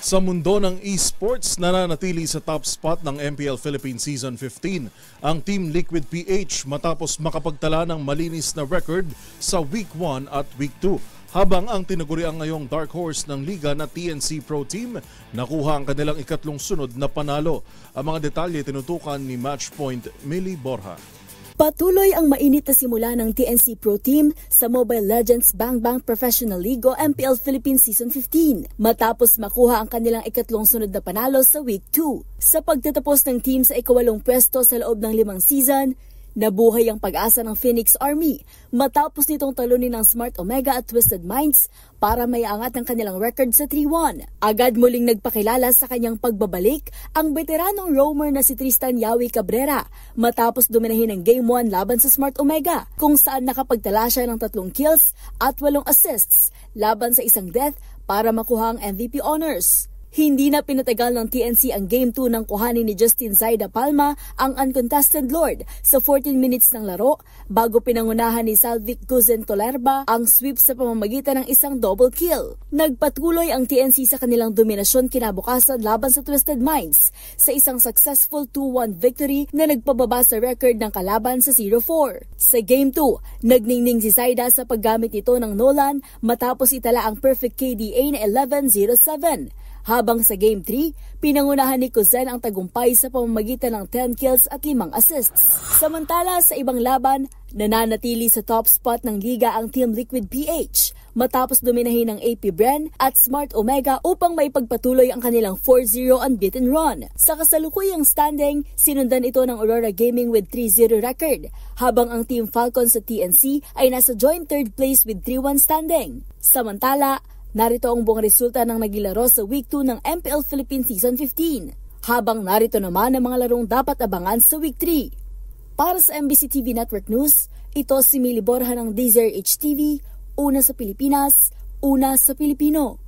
Sa mundo ng esports, nananatili sa top spot ng MPL Philippines Season 15 ang Team Liquid PH matapos makapagtala ng malinis na record sa Week 1 at Week 2. Habang ang tinaguriang ngayong dark horse ng liga na TNC Pro Team, nakuha ang kanilang ikatlong sunod na panalo. Ang mga detalye tinutukan ni Matchpoint Millie Borja. Patuloy ang mainit na simula ng TNC Pro Team sa Mobile Legends Bang Bang Professional League o MPL Philippines Season 15 matapos makuha ang kanilang ikatlong sunod na panalo sa Week 2. Sa pagtatapos ng team sa ikawalong pwesto sa loob ng 5 season, nabuhay ang pag-asa ng Phoenix Army matapos nitong talunin ng Smart Omega at Twisted Minds para maiangat ang kanilang record sa 3-1. Agad muling nagpakilala sa kanyang pagbabalik ang veteranong roamer na si Tristan Yawi Cabrera matapos dominahin ang Game 1 laban sa Smart Omega kung saan nakapagtala siya ng 3 kills at 8 assists laban sa isang death para makuha ang MVP honors. Hindi na pinatagal ng TNC ang Game 2 nang kuhanin ni Justin Zaida Palma ang Uncontested Lord sa 14 minutes ng laro bago pinangunahan ni Salvic Guzen Tolerba ang sweep sa pamamagitan ng isang double kill. Nagpatuloy ang TNC sa kanilang dominasyon kinabukasan laban sa Twisted Minds sa isang successful 2-1 victory na nagpababa sa record ng kalaban sa 0-4. Sa Game 2, nagningning si Zaida sa paggamit nito ng Nolan matapos itala ang perfect KDA na 11-0-7. Habang sa Game 3, pinangunahan ni Guzen ang tagumpay sa pamamagitan ng 10 kills at 5 assists. Samantala sa ibang laban, nananatili sa top spot ng liga ang Team Liquid PH matapos dominahin ng AP Bren at Smart Omega upang maipagpatuloy ang kanilang 4-0 unbeaten run. Sa kasalukuyang standing, sinundan ito ng Aurora Gaming with 3-0 record, habang ang Team Falcon sa TNC ay nasa joint third place with 3-1 standing. Samantala, narito ang buong resulta ng nagilaro sa Week 2 ng MPL Philippines Season 15, habang narito naman ang mga larong dapat abangan sa Week 3. Para sa MBC TV Network News, ito si Millie Borja ng DZRH TV, una sa Pilipinas, una sa Pilipino.